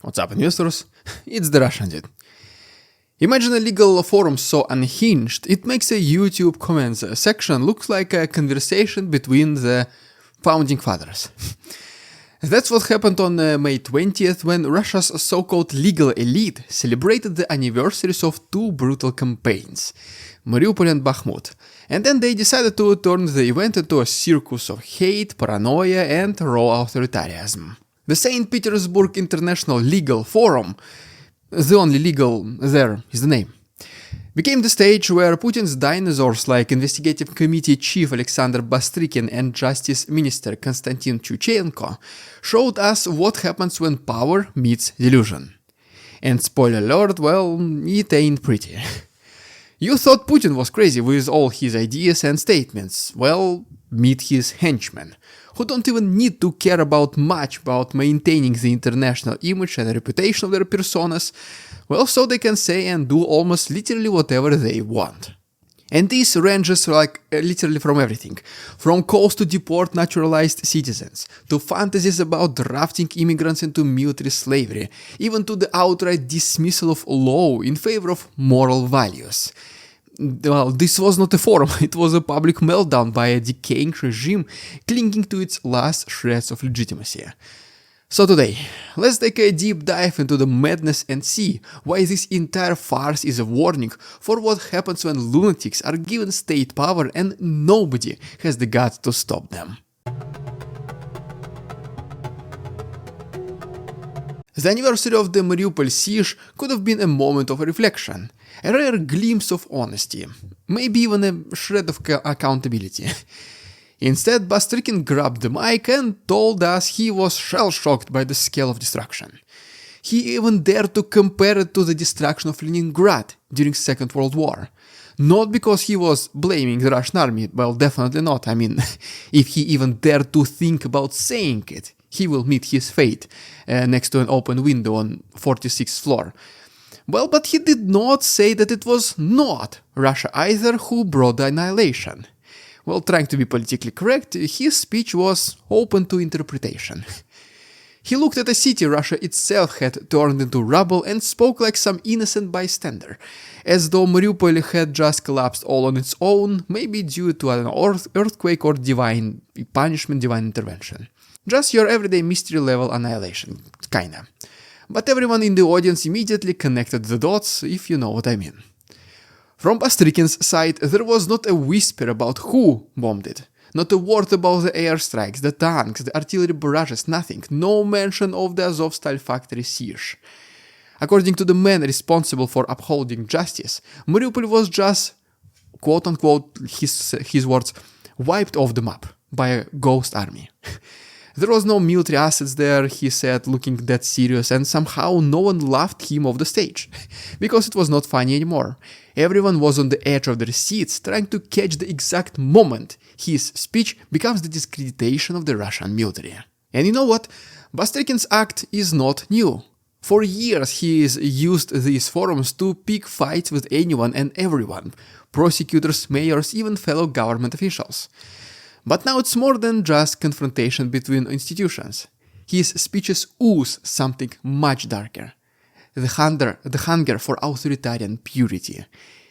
What's up, investors? It's the Russian dude. Imagine a legal forum so unhinged, it makes a YouTube comments section look like a conversation between the founding fathers. That's what happened on May 20th when Russia's so-called legal elite celebrated the anniversaries of two brutal campaigns, Mariupol and Bakhmut, and then they decided to turn the event into a circus of hate, paranoia and raw authoritarianism. The St. Petersburg International Legal Forum, the only legal there is the name, became the stage where Putin's dinosaurs like Investigative Committee Chief Alexander Bastrykin and Justice Minister Konstantin Chuchenko showed us what happens when power meets delusion. And spoiler alert, well, it ain't pretty. You thought Putin was crazy with all his ideas and statements. Well, meet his henchmen, who don't even need to care about much about maintaining the international image and reputation of their personas, well, so they can say and do almost literally whatever they want. And this ranges literally from everything, from calls to deport naturalized citizens, to fantasies about drafting immigrants into military slavery, even to the outright dismissal of law in favor of moral values. Well, this was not a forum, it was a public meltdown by a decaying regime clinging to its last shreds of legitimacy. So today, let's take a deep dive into the madness and see why this entire farce is a warning for what happens when lunatics are given state power and nobody has the guts to stop them. The anniversary of the Mariupol siege could have been a moment of reflection, a rare glimpse of honesty, maybe even a shred of accountability. Instead, Bastrykin grabbed the mic and told us he was shell-shocked by the scale of destruction. He even dared to compare it to the destruction of Leningrad during Second World War. Not because he was blaming the Russian army, well, definitely not. I mean, if he even dared to think about saying it, he will meet his fate next to an open window on 46th floor. Well, but he did not say that it was not Russia either who brought the annihilation. Well, trying to be politically correct, his speech was open to interpretation. He looked at a city Russia itself had turned into rubble and spoke like some innocent bystander, as though Mariupol had just collapsed all on its own, maybe due to an earthquake or divine punishment, divine intervention. Just your everyday mystery level annihilation, kinda. But everyone in the audience immediately connected the dots, if you know what I mean. From Bastrykin's side, there was not a whisper about who bombed it, not a word about the airstrikes, the tanks, the artillery barrages, nothing, no mention of the Azovstal factory siege. According to the man responsible for upholding justice, Mariupol was just, quote-unquote, his words, wiped off the map by a ghost army. There was no military assets there, he said, looking that serious, and somehow no one laughed him off the stage, because it was not funny anymore. Everyone was on the edge of their seats, trying to catch the exact moment his speech becomes the discreditation of the Russian military. And you know what? Bastrykin's act is not new. For years he has used these forums to pick fights with anyone and everyone, prosecutors, mayors, even fellow government officials. But now it's more than just confrontation between institutions. His speeches ooze something much darker. The hunger for authoritarian purity.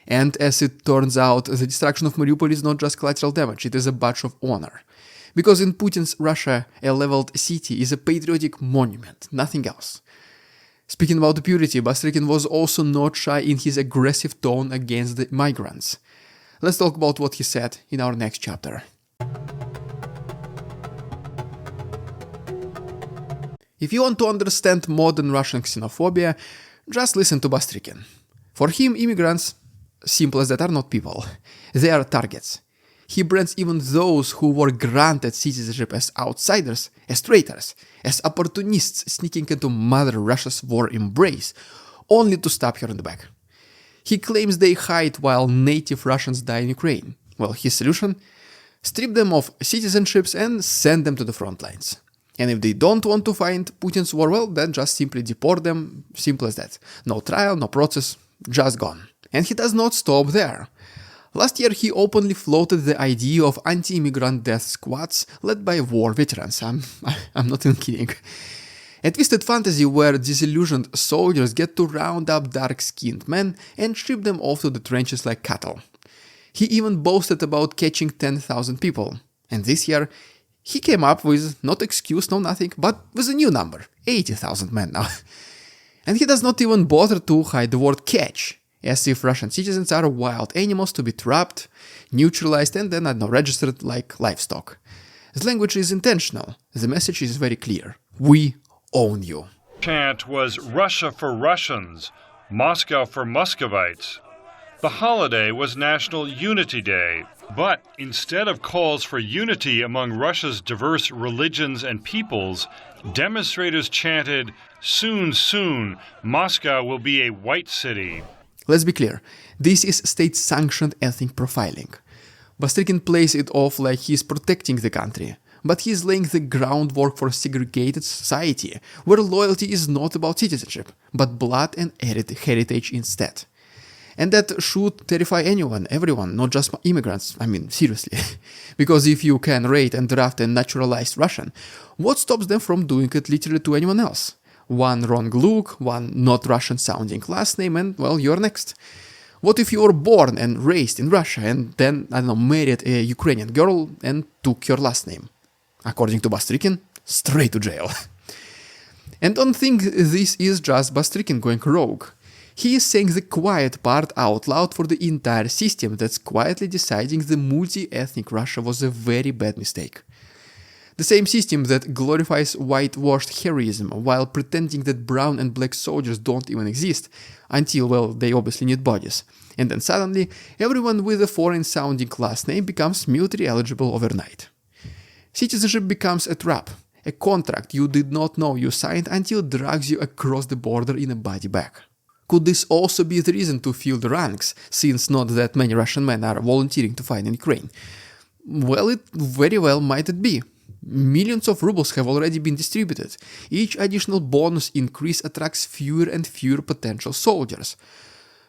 And as it turns out, the destruction of Mariupol is not just collateral damage, it is a badge of honor. Because in Putin's Russia, a leveled city is a patriotic monument, nothing else. Speaking about the purity, Bastrykin was also not shy in his aggressive tone against the migrants. Let's talk about what he said in our next chapter. If you want to understand modern Russian xenophobia, just listen to Bastrykin. For him, immigrants, simple as that, are not people. They are targets. He brands even those who were granted citizenship as outsiders, as traitors, as opportunists sneaking into Mother Russia's war embrace, only to stab her in the back. He claims they hide while native Russians die in Ukraine. Well, his solution? Strip them of citizenships and send them to the front lines. And if they don't want to fight Putin's war, well, then just simply deport them, simple as that. No trial, no process, just gone. And he does not stop there. Last year he openly floated the idea of anti-immigrant death squads led by war veterans. I'm not even kidding. A twisted fantasy where disillusioned soldiers get to round up dark-skinned men and ship them off to the trenches like cattle. He even boasted about catching 10,000 people. And this year, he came up with, not excuse, no nothing, but with a new number, 80,000 men now. And he does not even bother to hide the word catch, as if Russian citizens are wild animals to be trapped, neutralized and then, registered like livestock. The language is intentional, the message is very clear. We own you. Chant was Russia for Russians, Moscow for Muscovites. The holiday was National Unity Day, but instead of calls for unity among Russia's diverse religions and peoples, demonstrators chanted, "Soon, soon, Moscow will be a white city." Let's be clear, this is state-sanctioned ethnic profiling. Bastrykin plays it off like he's protecting the country, but he's laying the groundwork for a segregated society, where loyalty is not about citizenship, but blood and heritage instead. And that should terrify anyone, everyone, not just immigrants, seriously. Because if you can rate and draft a naturalized Russian, what stops them from doing it literally to anyone else? One wrong look, one not Russian-sounding last name, and, well, you're next. What if you were born and raised in Russia and then, married a Ukrainian girl and took your last name? According to Bastrykin, straight to jail. And don't think this is just Bastrykin going rogue. He is saying the quiet part out loud for the entire system that's quietly deciding the multi-ethnic Russia was a very bad mistake. The same system that glorifies whitewashed heroism while pretending that brown and black soldiers don't even exist, until, well, they obviously need bodies. And then suddenly, everyone with a foreign-sounding last name becomes military eligible overnight. Citizenship becomes a trap, a contract you did not know you signed until it drags you across the border in a body bag. Could this also be the reason to fill the ranks, since not that many Russian men are volunteering to fight in Ukraine? Well, it very well might it be. Millions of rubles have already been distributed. Each additional bonus increase attracts fewer and fewer potential soldiers.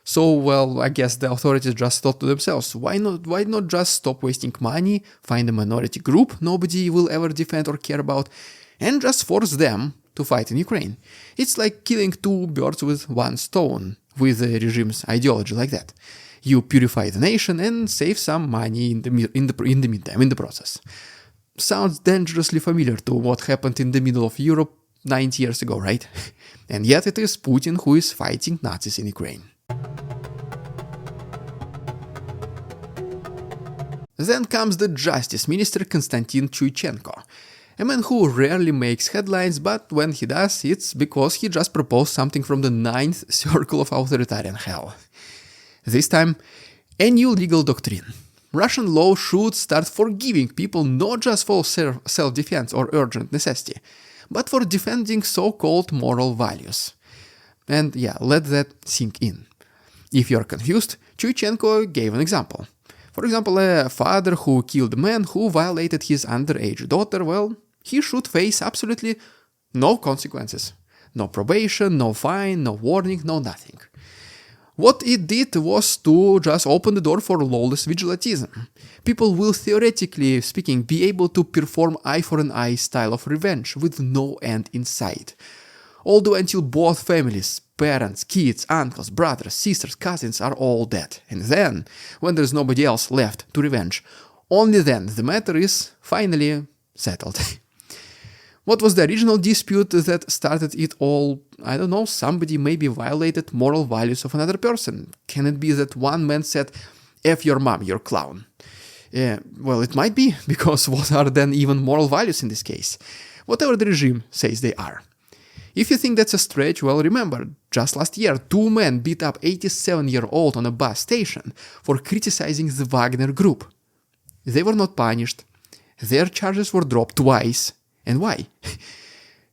So, well, I guess the authorities just thought to themselves, why not just stop wasting money, find a minority group nobody will ever defend or care about, and just force them to fight in Ukraine. It's like killing two birds with one stone, with the regime's ideology like that. You purify the nation and save some money in the meantime, in the process. Sounds dangerously familiar to what happened in the middle of Europe 90 years ago, right? And yet it is Putin who is fighting Nazis in Ukraine. Then comes the Justice Minister Konstantin Chuichenko, a man who rarely makes headlines, but when he does, it's because he just proposed something from the 9th circle of authoritarian hell. This time, a new legal doctrine. Russian law should start forgiving people not just for self-defense or urgent necessity, but for defending so-called moral values. And yeah, let that sink in. If you're confused, Chuichenko gave an example. For example, a father who killed a man who violated his underage daughter, well, he should face absolutely no consequences. No probation, no fine, no warning, no nothing. What it did was to just open the door for lawless vigilantism. People will, theoretically speaking, be able to perform eye for an eye style of revenge with no end in sight. Although until both families, parents, kids, uncles, brothers, sisters, cousins are all dead. And then, when there's nobody else left to revenge, only then the matter is finally settled. What was the original dispute that started it all? I don't know, somebody maybe violated moral values of another person. Can it be that one man said, "F your mom, you're clown"? Well, it might be, because what are then even moral values in this case? Whatever the regime says they are. If you think that's a stretch, well, remember, just last year, 2 men beat up 87-year-old on a bus station for criticizing the Wagner group. They were not punished. Their charges were dropped twice. And why?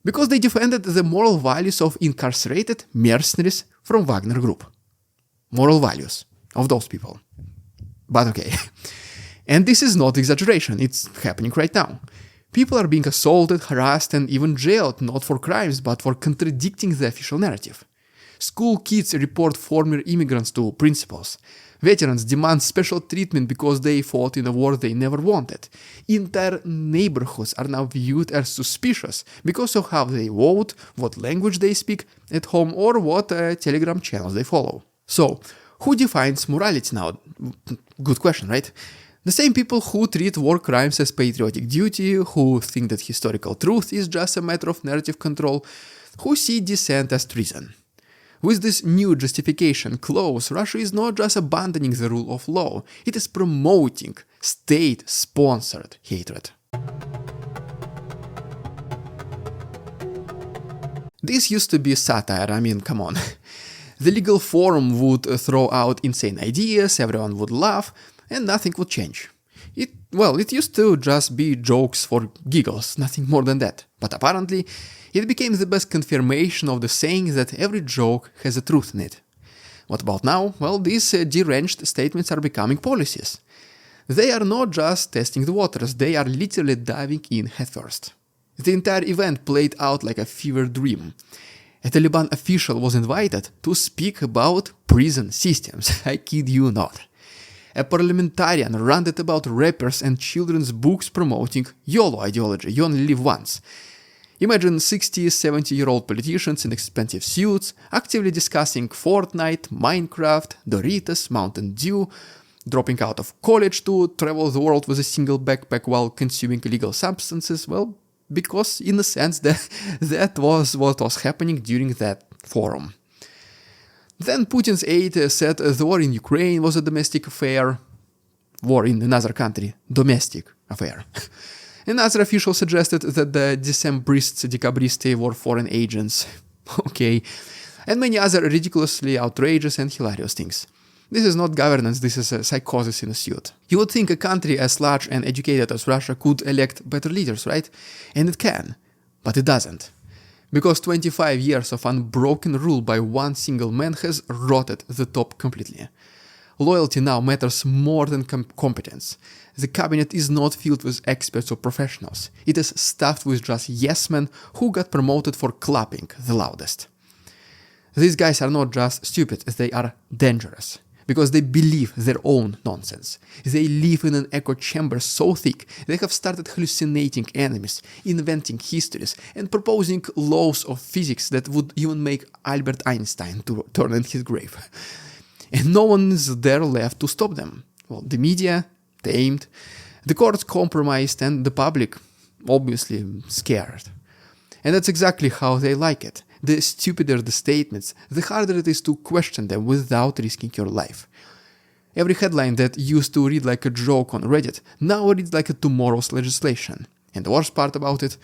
Because they defended the moral values of incarcerated mercenaries from Wagner group. Moral values of those people. But okay. And this is not exaggeration, it's happening right now. People are being assaulted, harassed, and even jailed, not for crimes, but for contradicting the official narrative. School kids report former immigrants to principals. Veterans demand special treatment because they fought in a war they never wanted. Entire neighborhoods are now viewed as suspicious because of how they vote, what language they speak at home, or what Telegram channels they follow. So, who defines morality now? Good question, right? The same people who treat war crimes as patriotic duty, who think that historical truth is just a matter of narrative control, who see dissent as treason. With this new justification clause, Russia is not just abandoning the rule of law, it is promoting state-sponsored hatred. This used to be satire, I mean, come on. The legal forum would throw out insane ideas, everyone would laugh, and nothing would change. It used to just be jokes for giggles, nothing more than that. But apparently, it became the best confirmation of the saying that every joke has a truth in it. What about now? Well, these deranged statements are becoming policies. They are not just testing the waters, they are literally diving in headfirst. The entire event played out like a fever dream. A Taliban official was invited to speak about prison systems, I kid you not. A parliamentarian ranted about rappers and children's books promoting YOLO ideology, you only live once. Imagine 60, 70-year-old politicians in expensive suits actively discussing Fortnite, Minecraft, Doritos, Mountain Dew, dropping out of college to travel the world with a single backpack while consuming illegal substances, well, because in a sense that was what was happening during that forum. Then Putin's aide said the war in Ukraine was a domestic affair. War in another country, domestic affair. Another official suggested that the Decembrists, Decabristi were foreign agents. Okay. And many other ridiculously outrageous and hilarious things. This is not governance, this is a psychosis in a suit. You would think a country as large and educated as Russia could elect better leaders, right? And it can. But it doesn't. Because 25 years of unbroken rule by one single man has rotted the top completely. Loyalty now matters more than competence. The cabinet is not filled with experts or professionals. It is stuffed with just yes-men who got promoted for clapping the loudest. These guys are not just stupid, they are dangerous. Because they believe their own nonsense. They live in an echo chamber so thick they have started hallucinating enemies, inventing histories, and proposing laws of physics that would even make Albert Einstein to turn in his grave. And no one is there left to stop them. Well, the media, tamed, the courts compromised, and the public, obviously, scared. And that's exactly how they like it. The stupider the statements, the harder it is to question them without risking your life. Every headline that used to read like a joke on Reddit now reads like a tomorrow's legislation. And the worst part about it,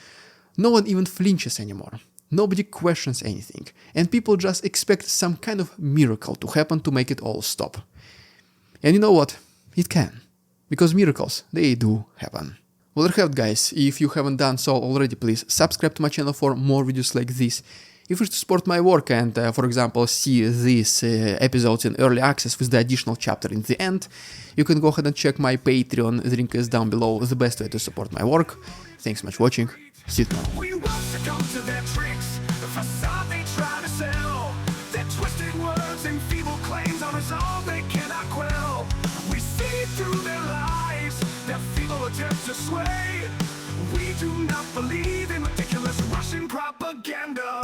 no one even flinches anymore. Nobody questions anything, and people just expect some kind of miracle to happen to make it all stop. And you know what? It can. Because miracles, they do happen. Well, there you have it, guys. If you haven't done so already, please subscribe to my channel for more videos like this. If you wish to support my work and, for example, see these episodes in early access with the additional chapter in the end, you can go ahead and check my Patreon, the link is down below, the best way to support my work. Thanks so much for watching, see you tomorrow. We won't succumb to their tricks, the facade they try to sell. Their twisted words and feeble claims are resolve they cannot quell. We see through their lies, their feeble attempts to sway. We do not believe in ridiculous Russian propaganda.